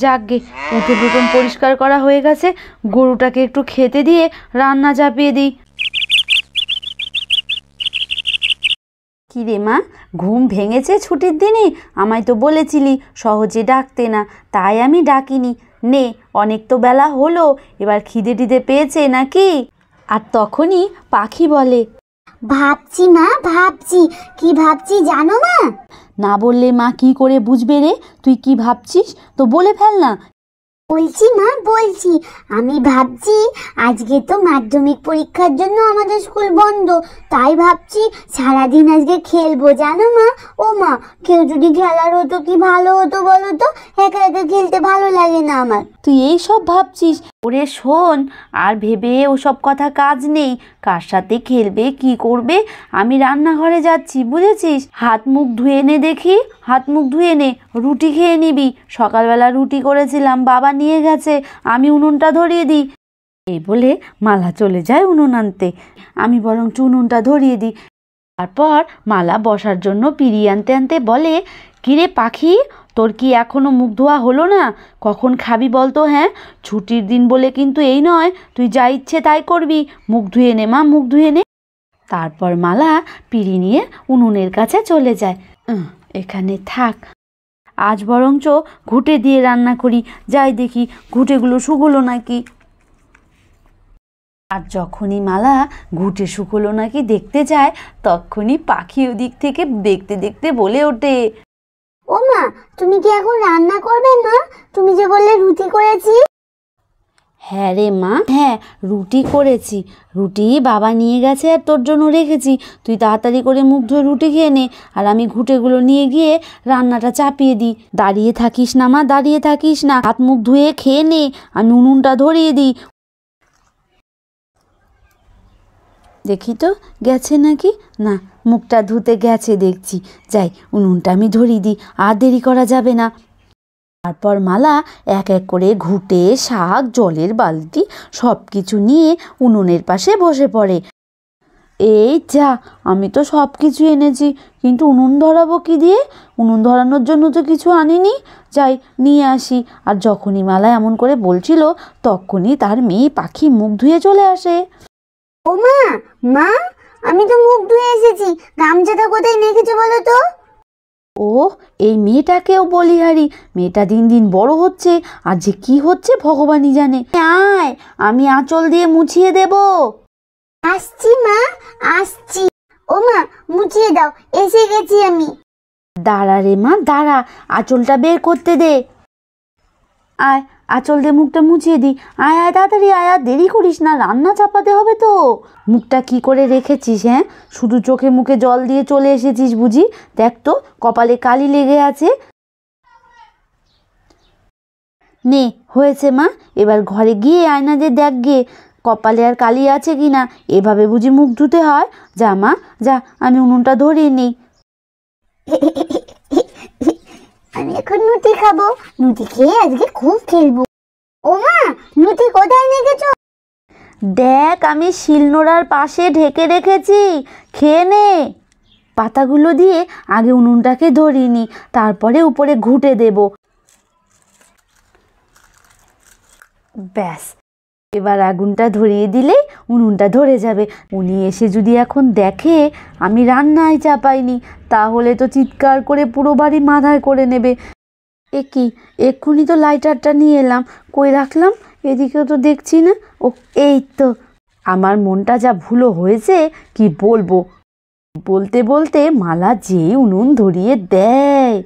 যাকগে, উঠোন টুটুন পরিষ্কার করা হয়ে গেছে, গরুটাকে একটু খেতে দিয়ে রান্না চাপিয়ে দিই। কি রে মা, ঘুম ভেঙেছে ছুটির দিনে? আমায় তো বলেছিলি সহজে ডাকতে না, তাই আমি ডাকিনি। নে, অনেক তো বেলা হলো, এবার খিদে টিদে পেয়েছে নাকি? আর তখনই পাখি বলে, ভাবছি মা, ভাবছি। কি ভাবছি জানো না? না বললে মা কি করে বুঝবে রে? তুই কি ভাবছিস তো বলে ফেল না। বলছি মা, বলছি। আমি ভাবছি আজকে তো মাধ্যমিক পরীক্ষার জন্য আমাদের স্কুল বন্ধ, তাই ভাবছি সারাদিন আজকে খেলবো জানো মা। ও মা, কেউ যদি খেলার হতো কি ভালো হতো বলো তো, একা একা খেলতে ভালো লাগে না আমার। তুই এই সব ভাবছিস? ওরে শোন, আর ভেবে ওসব কথা কাজ নেই। কার সাথে খেলবে কি করবে, আমি রান্নাঘরে যাচ্ছি, বুঝেছিস? হাত মুখ ধুয়ে নে দেখি, হাত মুখ ধুয়ে নে, রুটি খেয়ে নিবি। সকালবেলা রুটি করেছিলাম, বাবা নিয়ে গেছে, আমি উনুনটা ধরিয়ে দিই। এই বলে মালা চলে যায় উনুন আনতে। আমি বরঞ্চ উনুনটা ধরিয়ে দিই। তারপর মালা বসার জন্য পিড়ি আনতে আনতে বলে, কিরে পাখি, তোর কি এখনো মুখ ধোয়া হলো না? কখন খাবি বলতো? হ্যাঁ, ছুটির দিন বলে কিন্তু এই নয় তুই যা ইচ্ছে তাই করবি। মুখ ধুয়ে নে মা, মুখ ধুয়ে নে। তারপর মালা পিড়ি নিয়ে উনুনের কাছে চলে যায়। এখানে থাক, আজ বরঞ্চ ঘুঁটে দিয়ে রান্না করি, যাই দেখি ঘুঁটেগুলো শুকোলো নাকি। আর যখনই মালা ঘুঁটে শুকোলো নাকি দেখতে যায়, তখনই পাখি ওদিক থেকে দেখতে দেখতে বলে ওঠে, ও মা, তুমি কি এখন রান্না করবে মা? তুমি যে বললে রুটি করেছি। হ্যাঁ রে মা, হ্যাঁ রুটি করেছি। রুটি বাবা নিয়ে গেছে আর তোর জন্য রেখেছি। তুই তাড়াতাড়ি করে মুখ ধুয়ে রুটি খেয়ে নে, আর আমি ঘুঁটেগুলো নিয়ে গিয়ে রান্নাটা চাপিয়ে দিই। দাঁড়িয়ে থাকিস না মা, দাঁড়িয়ে থাকিস না, হাত মুখ ধুয়ে খেয়ে নে, আমি উনুনটা ধরিয়ে দিই। দেখি তো গেছে নাকি না, মুখটা ধুতে গেছে দেখছি। যাই, উনুনটা আমি ধরিয়ে দিই, আর দেরি করা যাবে না। তারপর মালা এক এক করে ঘুঁটে, শাক, জলের বালতি সব কিছু নিয়ে উনুনের পাশে বসে পড়ে। এই যা, আমি তো সব কিছু এনেছি, কিন্তু উনুন ধরাবো কি দিয়ে? উনুন ধরানোর জন্য তো কিছু আনিনি। যাই নিয়ে আসি। আর যখনই মালা এমন করে বলছিল, তখনই তার মেয়ে পাখি মুখ ধুয়ে চলে আসে। ও মা, মা, আমি তো মুখ ধুয়ে এসেছি, গামছাটা কোথায় রেখেছো বলো তো? ও, এই মেয়েটাকেও বলিহারি। মেয়েটা দিন দিন বড় হচ্ছে, আর যে কি হচ্ছে ভগবানই জানে। আয়, আমি আঁচল দিয়ে মুছিয়ে দেব। আসছি মা, আসছি। ও মা, মুছিয়ে দাও, এসে গেছি আমি। দাঁড়া রে মা, দাঁড়া, আঁচলটা বের করতে দে। আয়, আঁচল দিয়ে মুখটা মুছিয়ে দিই। আয় আয়, তাড়াতাড়ি আয়, আর দেরি করিস না, রান্না চাপাতে হবে তো। মুখটা কি করে রেখেছিস? হ্যাঁ, শুধু চোখে মুখে জল দিয়ে চলে এসেছিস বুঝি? দেখ তো, কপালে কালি লেগে আছে। নে, হয়েছে মা, এবার ঘরে গিয়ে আয়না দিয়ে দেখ গে কপালে আর কালি আছে কি না। এভাবে বুঝি মুখ ধুতে হয়? যা মা যা, আমি উনুনটা ধরিয়ে নিই। আমি এখন নুটি খাবো, নুটি খেয়ে আজকে খুব খেলবো। ও মা, নুটি কোথায় রেখেছো? দেখ, আমি শিলনোড়ার পাশে ঢেকে রেখেছি, খেয়ে নে। পাতাগুলো দিয়ে আগে উনুনটাকে ধরিয়ে নি, তারপরে উপরে ঘুঁটে দেব। ব্যাস, এবার আগুনটা ধরিয়ে দিলেই উনুনটা ধরে যাবে। উনি এসে যদি এখন দেখে আমি রান্নায় চাপাইনি, তাহলে তো চিৎকার করে পুরো বাড়ি মাথায় করে নেবে। এ কি, এক্ষুনি তো লাইটারটা নিয়ে এলাম, কই রাখলাম? এদিকেও তো দেখছি না। ও, এই তো। আমার মনটা যা ভুলো হয়েছে কি বলবো। বলতে বলতে মালা যেই উনুন ধরিয়ে দেয়।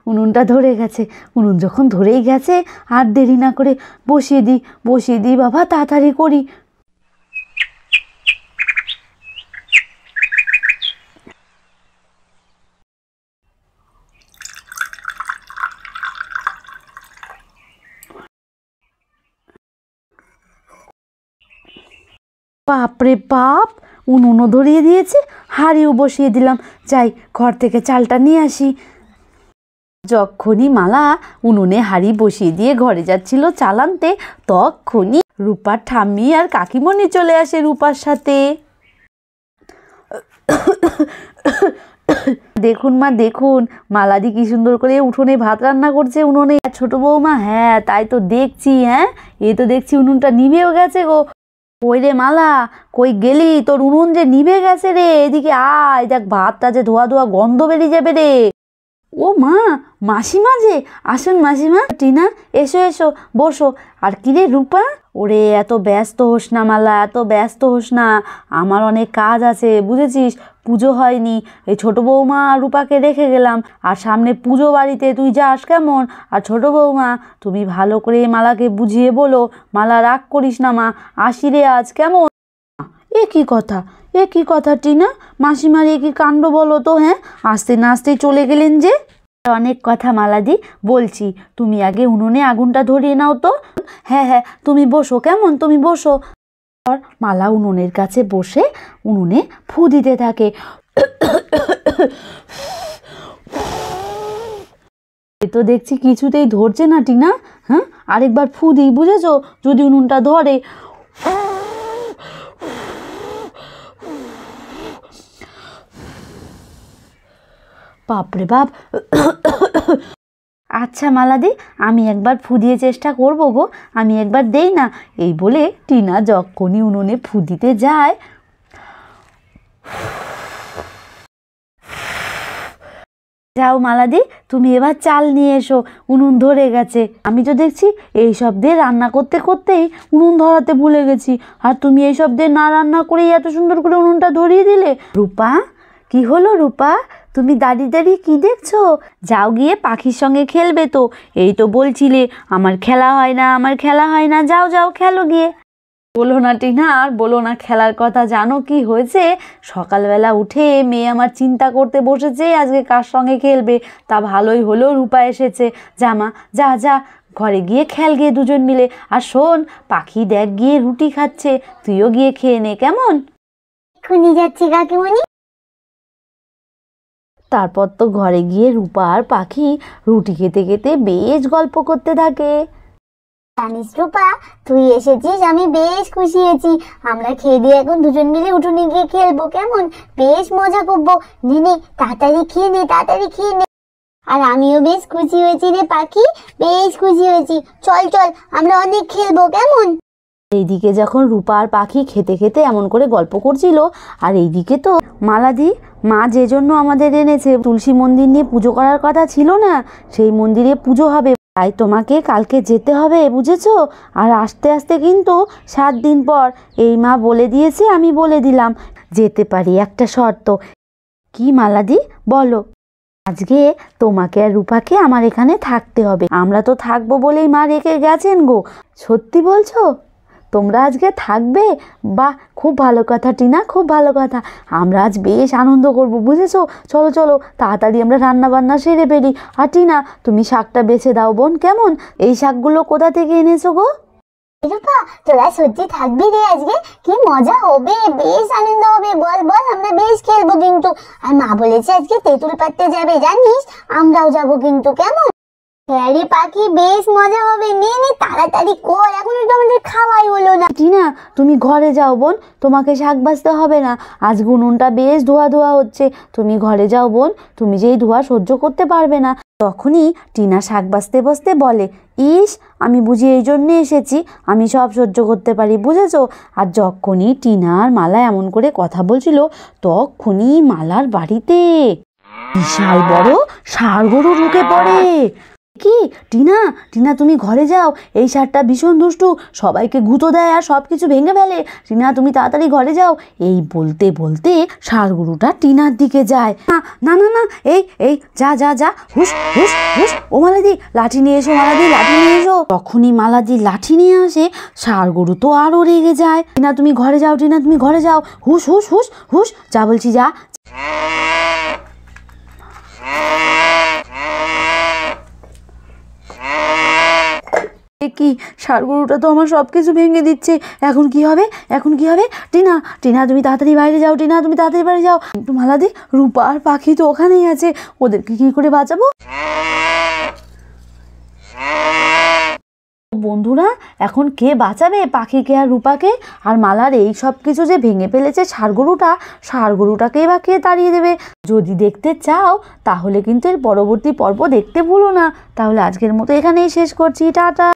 উনুনটা ধরে গেছে। উনুন যখন ধরেই গেছে, আর দেরি না করে বসিয়ে দিই বাবা, তাড়াতাড়ি করি। বাপরে বাপ, উনুনও ধরিয়ে দিয়েছে, হাঁড়িও বসিয়ে দিলাম। যাই, ঘর থেকে চালটা নিয়ে আসি। যখনই মালা উনুনে হাঁড়ি বসিয়ে দিয়ে ঘরে যাচ্ছিল চাল আনতে, তখনই রূপার ঠাম্মি আর কাকিমণি চলে আসে রূপার সাথে। দেখুন মা দেখুন, মালাদি কি সুন্দর করে উঠোনে ভাত রান্না করছে উনুনে। ছোট বৌমা, হ্যাঁ তাই তো দেখছি। হ্যাঁ, এ তো দেখছি উনুনটা নিভেও গেছে গো। কই রে মালা, কই গেলি? তোর উনুন যে নিভে গেছে রে, এদিকে আয়, দেখ ভাতটা যে ধোয়া ধোয়া গন্ধ বেরিয়ে যাবে রে। ও মা, মাসিমা যে, আসুন মাসিমা। টিনা, এসো এসো, বসো। আর কি রে রূপা? ওরে এত ব্যস্ত হোস না মালা, এত ব্যস্ত হোস না, আমার অনেক কাজ আছে বুঝেছিস। পুজো হয়নি, এই ছোট বৌমা আর রূপাকে রেখে গেলাম, আর সামনে পুজো বাড়িতে তুই যাস কেমন? আর ছোট বৌমা, তুমি ভালো করে মালাকে বুঝিয়ে বলো, মালা রাগ করিস না মা, আসি রে আজ কেমন? এ কি কথা, এ কি কথা টিনা, মাসিমার এ কি কাণ্ড বলো তো। হ্যাঁ, আসতে না আসতেই চলে গেলেন যে। অনেক কথা মালাদি, বলছি, তুমি আগে উনুনে আগুনটা ধরিয়ে নাও তো। হ্যাঁ হ্যাঁ, তুমি বসো কেমন, তুমি বসো। মালা উনুনের কাছে বসে উনুনে ফু দিতে থাকে। এ তো দেখছি কিছুতেই ধরছে না টিনা। হ্যাঁ, আরেকবার ফু দিই বুঝেছো, যদি উনুনটা ধরে। বাপরে বাপ। আচ্ছা মালাদি, আমি একবার ফু দিয়ে চেষ্টা করবো গো, আমি একবার দেই না। এই বলে টিনা যখনই উনুনে ফু দিতে যায়, যাও মালাদি, তুমি এবার চাল নিয়ে এসো, উনুন ধরে গেছে। আমি তো দেখছি এই সব দিয়ে রান্না করতে করতেই উনুন ধরাতে ভুলে গেছি, আর তুমি এই সব দিয়ে না রান্না করেই এত সুন্দর করে উনুনটা ধরিয়ে দিলে। রূপা, কি হলো রূপা, তুমি দাঁড়িয়ে দাঁড়িয়ে কি দেখছো? যাও গিয়ে পাখির সঙ্গে খেলবে তো, এই তো বলছিলে আমার খেলা হয় না, আমার খেলা হয় না, যাও যাও খেলো গিয়ে। বলো না টিনা, আর বলো না খেলার কথা। জানো কি হয়েছে, সকালবেলা উঠে মেয়ে আমার চিন্তা করতে বসেছে আজকে কার সঙ্গে খেলবে। তা ভালোই হলো রূপা এসেছে। জামা, যা যা ঘরে গিয়ে খেল গিয়ে দুজন মিলে। আর শোন, পাখি দেখ গিয়ে রুটি খাচ্ছে, তুইও গিয়ে খেয়ে নে কেমন। এক্ষুনি যাচ্ছি কাকিমণি। তারপর তো ঘরে গিয়ে রূপা আর পাখি রুটি খেতে খেতে বেশ গল্প করতে থাকে। জানিস রূপা, তুই এসেছিস, আমি বেশ খুশি হয়েছি। আমরা খেয়ে দিয়ে এখন দুজন মিলে উঠোনে গিয়ে খেলবো কেমন, বেশ মজা করবো। নে নে, তাড়াতাড়ি খেয়ে নে, তাড়াতাড়ি খেয়ে নে। আর আমিও বেশ খুশি হয়েছি রে পাখি, বেশ খুশি হয়েছি। চল চল, আমরা অনেক খেলবো কেমন। এইদিকে যখন রূপা আর পাখি খেতে খেতে এমন করে গল্প করছিল, আর এইদিকে তো মালাদি, মা যে জন্য আমাদের এনেছে, তুলসী মন্দির নিয়ে পুজো করার কথা ছিল না, সেই মন্দিরে পুজো হবে, তাই তোমাকে কালকে যেতে হবে বুঝেছো। আর আস্তে আস্তে কিন্তু 7 দিন পর, এই মা বলে দিয়েছে, আমি বলে দিলাম, যেতে পারি, একটা শর্ত। কি মালাদি, বলো। আজকে তোমাকে আর রূপাকে আমার এখানে থাকতে হবে, আমরা তো থাকবো বলেই মা রেখে গেছেন গো। সত্যি বলছো? তোমরা আজকে থাকবে? বাহ, খুব ভালো কথা টিনা, খুব ভালো কথা। আমরা আজ বেশ আনন্দ করব বুঝেছো। চলো চলো, তাড়াতাড়ি আমরা রান্না বান্না সেরে ফেলি। আর টিনা, তুমি শাকটা বেছে দাও বোন কেমন। এই শাকগুলো কোথা থেকে এনেছো গো? রূপা, তোরা সত্যি থাকবি রে আজকে? কি মজা হবে, বেশ আনন্দ হবে। বল বল, আমরা বেশ খেলবো কিন্তু। আর মা বলেছে আজকে তেঁতুল পাড়তে যাবে জানিস, আমরাও যাবো কিন্তু কেমন। হ্যাঁ রে পাখি, বেশ মজা হবে। নে নে, তাড়াতাড়ি কর, এখনো তো আমাদের খাওয়াই হলো না। টিনা, তুমি ঘরে যাও বোন, তোমাকে শাক বাছতে হবে না, আজ উনুনটা বেশ ধোয়া ধোয়া হচ্ছে, তুমি ঘরে যাও বোন, তুমি যেই ধোয়া সহ্য করতে পারবে না। তখনই টিনা শাক বাছতে বসতে বলে, ইস, আমি বুঝি এই জন্যে এসেছি, আমি সব সহ্য করতে পারি বুঝেছো। আর যখনই টিনা আর মালা এমন করে কথা বলছিল, তখনই মালার বাড়িতে বিশাল বড় ষাঁড় গরু ঢুকে পড়ে। কি টিনা, টিনা তুমি ঘরে যাও, এই ষাঁড়টা ভীষণ দুষ্টু, সবাইকে গুঁতো দেয় আর সব কিছু ভেঙে ফেলে। টিনা তুমি তাড়াতাড়ি ঘরে যাও। এই বলতে বলতে ষাঁড় গরুটা টিনার দিকে যায়। না না না না, এই এই যা যা যা, হুস হুস হুস, ও মালাদি লাঠি নিয়ে এসো, মালাদি লাঠি নিয়ে এসো। তখনই মালাদি লাঠি নিয়ে আসে, ষাঁড় গরু তো আরো রেগে যায়। টিনা তুমি ঘরে যাও, টিনা তুমি ঘরে যাও, হুস হুস হুস হুস, যা বলছি যা। কি, ষাঁড় গরুটা তো আমার সব কিছু ভেঙে দিচ্ছে, এখন কি হবে, এখন কি হবে। টিনা, টিনা তুমি তাড়াতাড়ি বাইরে যাও, টিনা তুমি তাড়াতাড়ি বাইরে যাও। একটু মালাদি, রূপা আর পাখি তো ওখানেই আছে, ওদেরকে কি করে বাঁচাবো। বন্ধুরা, এখন কে বাঁচাবে পাখিকে আর রূপাকে? আর মালার এই সব কিছু যে ভেঙে ফেলেছে ষাঁড় গরুটাকেই বা কে তাড়িয়ে দেবে? যদি দেখতে চাও তাহলে কিন্তু এর পরবর্তী পর্ব দেখতে ভুলো না। তাহলে আজকের মতো এখানেই শেষ করছি, টাটা।